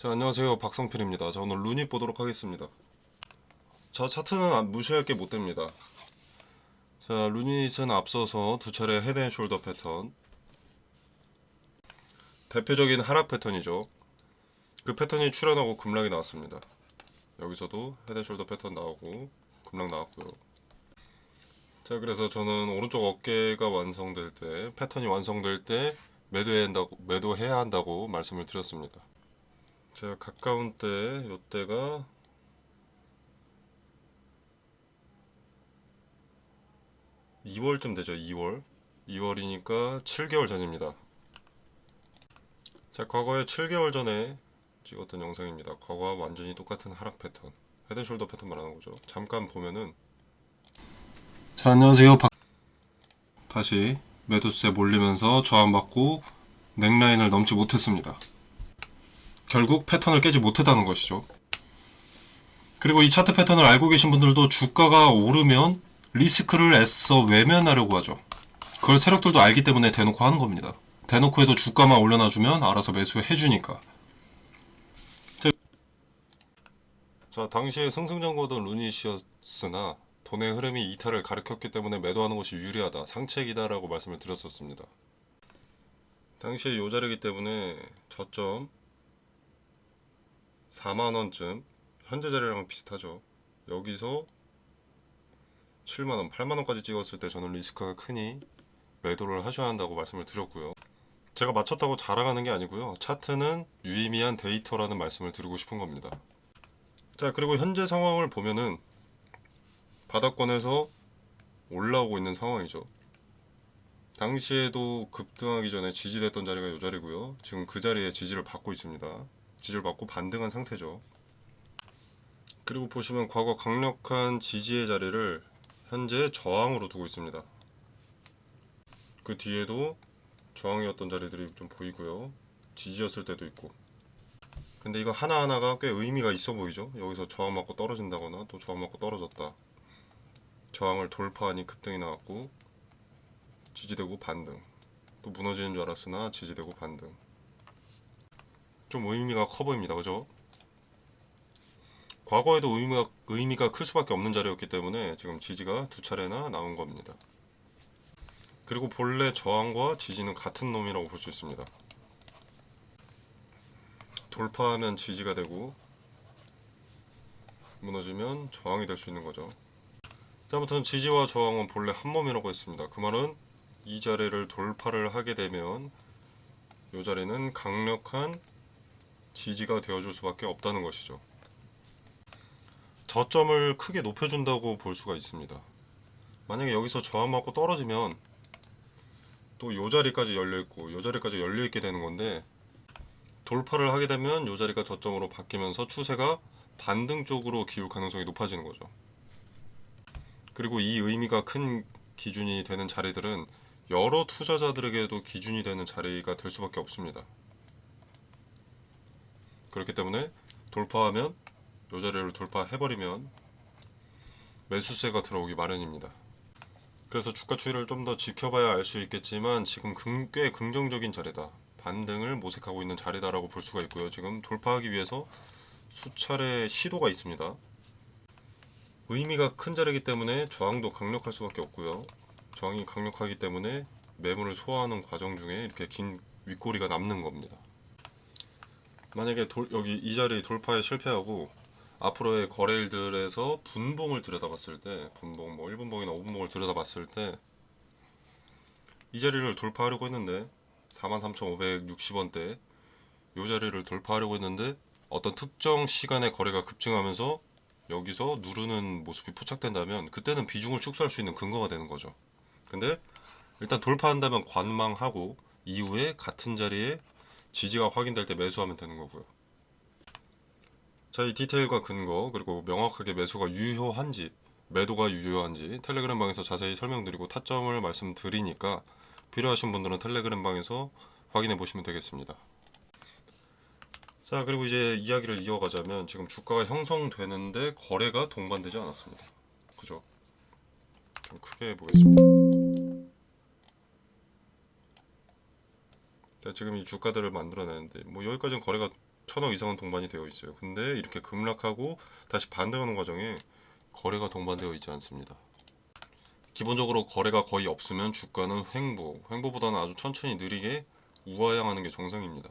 자, 안녕하세요. 박성필입니다. 자, 오늘 루닛 보도록 하겠습니다. 자, 차트는 무시할 게 못 됩니다. 자, 루닛은 앞서서 두 차례 헤드앤숄더 패턴, 대표적인 하락 패턴이죠. 그 패턴이 출현하고 급락이 나왔습니다. 여기서도 헤드앤숄더 패턴 나오고 급락 나왔고요. 자, 그래서 저는 오른쪽 어깨가 완성될 때, 패턴이 완성될 때 매도해야 한다고 말씀을 드렸습니다. 제가 가까운 때, 요때가 2월쯤 되죠. 2월이니까 7개월 전입니다. 자, 과거에 7개월 전에 찍었던 영상입니다. 과거와 완전히 똑같은 하락 패턴, 헤드숄더 패턴 말하는 거죠. 잠깐 보면은, 자, 안녕하세요. 다시 매도세 몰리면서 저항받고 넥라인을 넘지 못했습니다. 결국 패턴을 깨지 못했다는 것이죠. 그리고 이 차트 패턴을 알고 계신 분들도 주가가 오르면 리스크를 애써 외면하려고 하죠. 그걸 세력들도 알기 때문에 대놓고 하는 겁니다. 대놓고 해도 주가만 올려놔주면 알아서 매수해주니까. 자, 당시에 승승장구하던 루닛이었으나 돈의 흐름이 이탈을 가리켰기 때문에 매도하는 것이 유리하다, 상책이다 라고 말씀을 드렸었습니다. 당시에 요 자리이기 때문에 저점 4만원쯤, 현재 자리랑 비슷하죠. 여기서 7만원, 8만원까지 찍었을 때 저는 리스크가 크니 매도를 하셔야 한다고 말씀을 드렸고요. 제가 맞췄다고 자랑하는 게 아니고요. 차트는 유의미한 데이터라는 말씀을 드리고 싶은 겁니다. 자, 그리고 현재 상황을 보면은 바닥권에서 올라오고 있는 상황이죠. 당시에도 급등하기 전에 지지됐던 자리가 이 자리고요. 지금 그 자리에 지지를 받고 있습니다. 지지를 받고 반등한 상태죠. 그리고 보시면 과거 강력한 지지의 자리를 현재 저항으로 두고 있습니다. 그 뒤에도 저항이었던 자리들이 좀 보이고요. 지지였을 때도 있고. 근데 이거 하나하나가 꽤 의미가 있어 보이죠. 여기서 저항 맞고 떨어진다거나 또 저항 맞고 떨어졌다. 저항을 돌파하니 급등이 나왔고 지지되고 반등. 또 무너지는 줄 알았으나 지지되고 반등. 좀 의미가 커 보입니다. 그죠? 과거에도 의미가 클 수밖에 없는 자리였기 때문에 지금 지지가 두 차례나 나온 겁니다. 그리고 본래 저항과 지지는 같은 놈이라고 볼 수 있습니다. 돌파하면 지지가 되고 무너지면 저항이 될 수 있는 거죠. 자, 아무튼 지지와 저항은 본래 한 몸이라고 했습니다. 그 말은 이 자리를 돌파를 하게 되면 이 자리는 강력한 지지가 되어줄 수밖에 없다는 것이죠. 저점을 크게 높여준다고 볼 수가 있습니다. 만약에 여기서 저항 맞고 떨어지면 또 이 자리까지 열려있고 이 자리까지 열려있게 되는 건데, 돌파를 하게 되면 이 자리가 저점으로 바뀌면서 추세가 반등 쪽으로 기울 가능성이 높아지는 거죠. 그리고 이 의미가 큰 기준이 되는 자리들은 여러 투자자들에게도 기준이 되는 자리가 될 수밖에 없습니다. 그렇기 때문에 돌파하면, 이 자리를 돌파해버리면 매수세가 들어오기 마련입니다. 그래서 주가 추이를 좀 더 지켜봐야 알 수 있겠지만 지금 꽤 긍정적인 자리다, 반등을 모색하고 있는 자리다라고 볼 수가 있고요. 지금 돌파하기 위해서 수차례 시도가 있습니다. 의미가 큰 자리이기 때문에 저항도 강력할 수밖에 없고요. 저항이 강력하기 때문에 매물을 소화하는 과정 중에 이렇게 긴 윗꼬리가 남는 겁니다. 만약에 여기 이 자리 돌파에 실패하고 앞으로의 거래일들에서 분봉을 들여다봤을 때, 분봉 뭐 1분봉이나 5분봉을 들여다봤을 때 이 자리를 돌파하려고 했는데 43,560원대 이 자리를 돌파하려고 했는데 어떤 특정 시간에 거래가 급증하면서 여기서 누르는 모습이 포착된다면 그때는 비중을 축소할 수 있는 근거가 되는 거죠. 근데 일단 돌파한다면 관망하고 이후에 같은 자리에 지지가 확인될 때 매수하면 되는 거고요. 자, 이 디테일과 근거, 그리고 명확하게 매수가 유효한지 매도가 유효한지 텔레그램 방에서 자세히 설명드리고 타점을 말씀드리니까 필요하신 분들은 텔레그램 방에서 확인해 보시면 되겠습니다. 자, 그리고 이제 이야기를 이어가자면 지금 주가가 형성되는데 거래가 동반되지 않았습니다. 그죠? 좀 크게 해보겠습니다. 자, 지금 이 주가들을 만들어내는데 뭐 여기까지는 거래가 천억 이상은 동반이 되어 있어요. 근데 이렇게 급락하고 다시 반등하는 과정에 거래가 동반되어 있지 않습니다. 기본적으로 거래가 거의 없으면 주가는 횡보보다는 아주 천천히 느리게 우하향하는 게 정상입니다.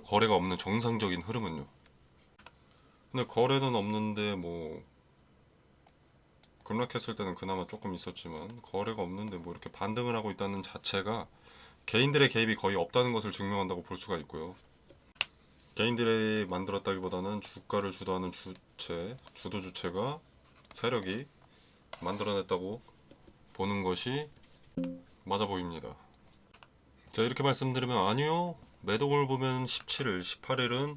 거래가 없는 정상적인 흐름은요. 근데 거래는 없는데 뭐 급락했을 때는 그나마 조금 있었지만 거래가 없는데 뭐 이렇게 반등을 하고 있다는 자체가 개인들의 개입이 거의 없다는 것을 증명한다고 볼 수가 있고요. 개인들이 만들었다기보다는 주가를 주도하는 주도 주체가 세력이 만들어냈다고 보는 것이 맞아 보입니다. 자, 이렇게 말씀드리면 아니요, 매도를 보면 17일, 18일은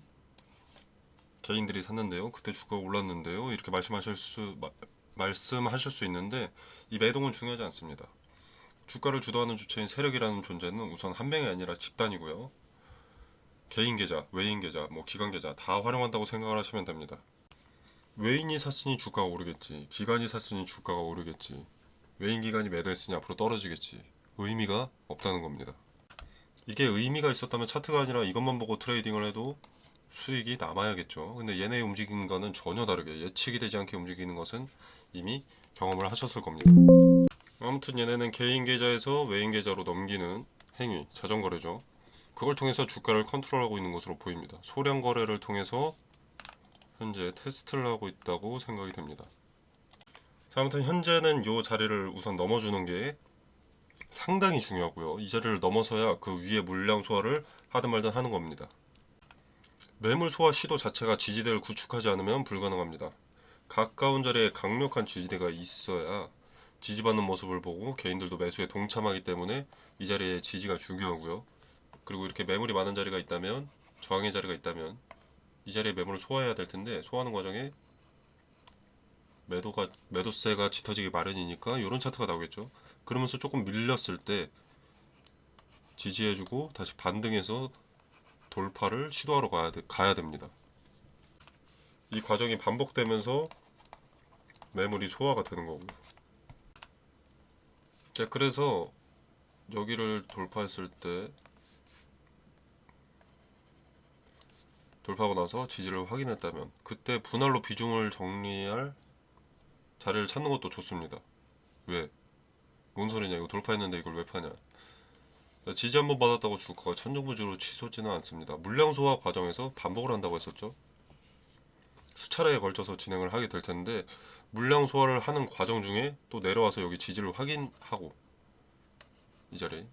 개인들이 샀는데요, 그때 주가가 올랐는데요, 이렇게 말씀하실 수 있는데 이 매동은 중요하지 않습니다. 주가를 주도하는 주체인 세력이라는 존재는 우선 한 명이 아니라 집단이고요. 개인 계좌, 외인 계좌, 뭐 기관 계좌 다 활용한다고 생각을 하시면 됩니다. 외인이 샀으니 주가가 오르겠지. 기관이 샀으니 주가가 오르겠지. 외인 기관이 매도했으니 앞으로 떨어지겠지. 의미가 없다는 겁니다. 이게 의미가 있었다면 차트가 아니라 이것만 보고 트레이딩을 해도 수익이 남아야겠죠. 근데 얘네의 움직이는 거는 전혀 다르게 예측이 되지 않게 움직이는 것은 이미 경험을 하셨을 겁니다. 아무튼 얘네는 개인 계좌에서 외인 계좌로 넘기는 행위, 자전거래죠. 그걸 통해서 주가를 컨트롤하고 있는 것으로 보입니다. 소량 거래를 통해서 현재 테스트를 하고 있다고 생각이 됩니다. 자, 아무튼 현재는 이 자리를 우선 넘어주는 게 상당히 중요하고요. 이 자리를 넘어서야 그 위에 물량 소화를 하든 말든 하는 겁니다. 매물 소화 시도 자체가 지지대를 구축하지 않으면 불가능합니다. 가까운 자리에 강력한 지지대가 있어야 지지받는 모습을 보고 개인들도 매수에 동참하기 때문에 이 자리에 지지가 중요하고요. 그리고 이렇게 매물이 많은 자리가 있다면, 저항의 자리가 있다면 이 자리에 매물을 소화해야 될 텐데 소화하는 과정에 매도세가 짙어지기 마련이니까 이런 차트가 나오겠죠. 그러면서 조금 밀렸을 때 지지해주고 다시 반등해서 돌파를 시도하러 가야 됩니다. 이 과정이 반복되면서 매물이 소화가 되는 거고. 자, 그래서 여기를 돌파했을 때 돌파하고 나서 지지를 확인했다면 그때 분할로 비중을 정리할 자리를 찾는 것도 좋습니다. 왜? 뭔 소리냐, 이거 돌파했는데 이걸 왜 파냐. 지지 한번 받았다고 주가가 천정부지로 치솟지는 않습니다. 물량 소화 과정에서 반복을 한다고 했었죠. 수차례에 걸쳐서 진행을 하게 될 텐데 물량 소화를 하는 과정 중에 또 내려와서 여기 지지를 확인하고 이 자리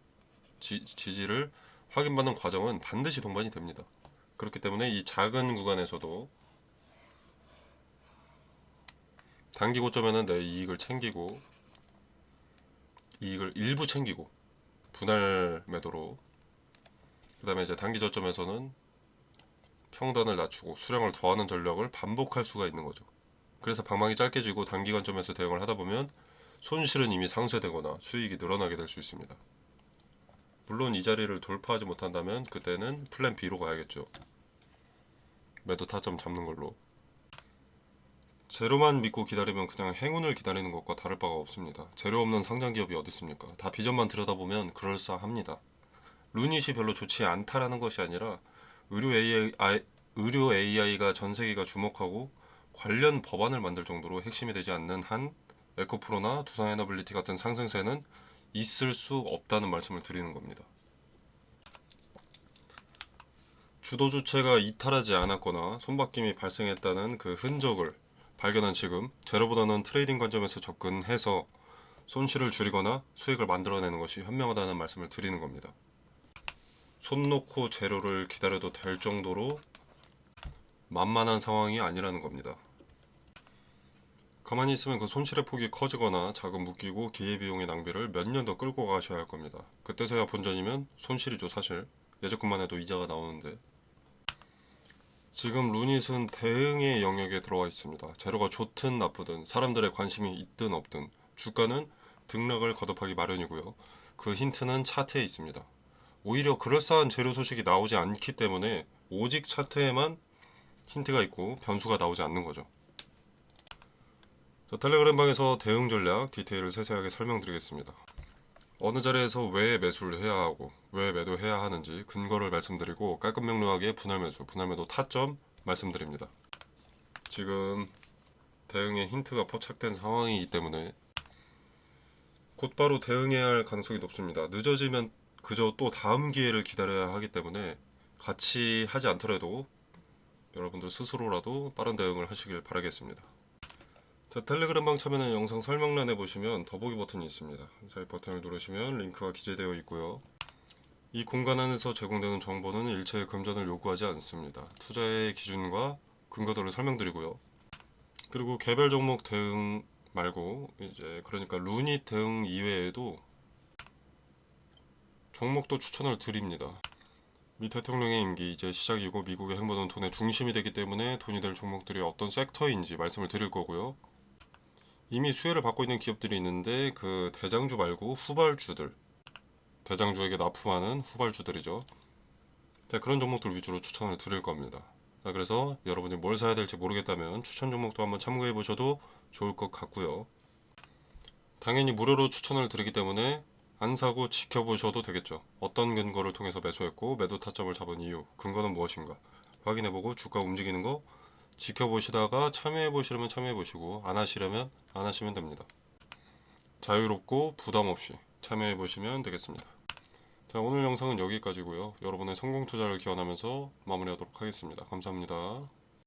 지지를 확인받는 과정은 반드시 동반이 됩니다. 그렇기 때문에 이 작은 구간에서도 단기 고점에는 내 이익을 챙기고 이익을 일부 챙기고 분할 매도로, 그 다음에 이제 단기 저점에서는 평단을 낮추고 수량을 더하는 전략을 반복할 수가 있는 거죠. 그래서 방망이 짧게 쥐고 단기관점에서 대응을 하다 보면 손실은 이미 상쇄되거나 수익이 늘어나게 될 수 있습니다. 물론 이 자리를 돌파하지 못한다면 그때는 플랜 B로 가야겠죠. 매도 타점 잡는 걸로. 재료만 믿고 기다리면 그냥 행운을 기다리는 것과 다를 바가 없습니다. 재료 없는 상장 기업이 어디 있습니까? 다 비전만 들여다보면 그럴싸합니다. 루닛이 별로 좋지 않다라는 것이 아니라 의료 AI가 전 세계가 주목하고 관련 법안을 만들 정도로 핵심이 되지 않는 한 에코프로나 두산에너빌리티 같은 상승세는 있을 수 없다는 말씀을 드리는 겁니다. 주도 주체가 이탈하지 않았거나 손바뀜이 발생했다는 그 흔적을 발견한 지금 재료보다는 트레이딩 관점에서 접근해서 손실을 줄이거나 수익을 만들어내는 것이 현명하다는 말씀을 드리는 겁니다. 손 놓고 재료를 기다려도 될 정도로 만만한 상황이 아니라는 겁니다. 가만히 있으면 그 손실의 폭이 커지거나 자금 묶이고 기회비용의 낭비를 몇 년 더 끌고 가셔야 할 겁니다. 그때서야 본전이면 손실이죠. 사실 예적금만 해도 이자가 나오는데. 지금 루닛은 대응의 영역에 들어와 있습니다. 재료가 좋든 나쁘든 사람들의 관심이 있든 없든 주가는 등락을 거듭하기 마련이고요. 그 힌트는 차트에 있습니다. 오히려 그럴싸한 재료 소식이 나오지 않기 때문에 오직 차트에만 힌트가 있고 변수가 나오지 않는 거죠. 자, 텔레그램 방에서 대응 전략 디테일을 세세하게 설명드리겠습니다. 어느 자리에서 왜 매수를 해야 하고 왜 매도해야 하는지 근거를 말씀드리고 깔끔 명료하게 분할 매도 타점 말씀드립니다. 지금 대응의 힌트가 포착된 상황이기 때문에 곧바로 대응해야 할 가능성이 높습니다. 늦어지면 그저 또 다음 기회를 기다려야 하기 때문에 같이 하지 않더라도 여러분들 스스로라도 빠른 대응을 하시길 바라겠습니다. 자, 텔레그램방 참여는 영상 설명란에 보시면 더보기 버튼이 있습니다. 자, 이 버튼을 누르시면 링크가 기재되어 있고요. 이 공간 안에서 제공되는 정보는 일체의 금전을 요구하지 않습니다. 투자의 기준과 근거들을 설명드리고요. 그리고 개별 종목 대응 말고 이제 그러니까 루닛 대응 이외에도 종목도 추천을 드립니다. 미 대통령의 임기 이제 시작이고 미국의 행보는 돈의 중심이 되기 때문에 돈이 될 종목들이 어떤 섹터인지 말씀을 드릴 거고요. 이미 수혜를 받고 있는 기업들이 있는데 그 대장주 말고 후발주들, 대장주에게 납품하는 후발주들이죠. 자, 그런 종목들 위주로 추천을 드릴 겁니다. 자, 그래서 여러분이 뭘 사야 될지 모르겠다면 추천 종목도 한번 참고해 보셔도 좋을 것 같고요. 당연히 무료로 추천을 드리기 때문에 안 사고 지켜보셔도 되겠죠. 어떤 근거를 통해서 매수했고 매도 타점을 잡은 이유, 근거는 무엇인가 확인해보고 주가 움직이는 거 지켜보시다가 참여해보시려면 참여해보시고 안 하시려면 안 하시면 됩니다. 자유롭고 부담없이 참여해보시면 되겠습니다. 자, 오늘 영상은 여기까지고요. 여러분의 성공 투자를 기원하면서 마무리하도록 하겠습니다. 감사합니다.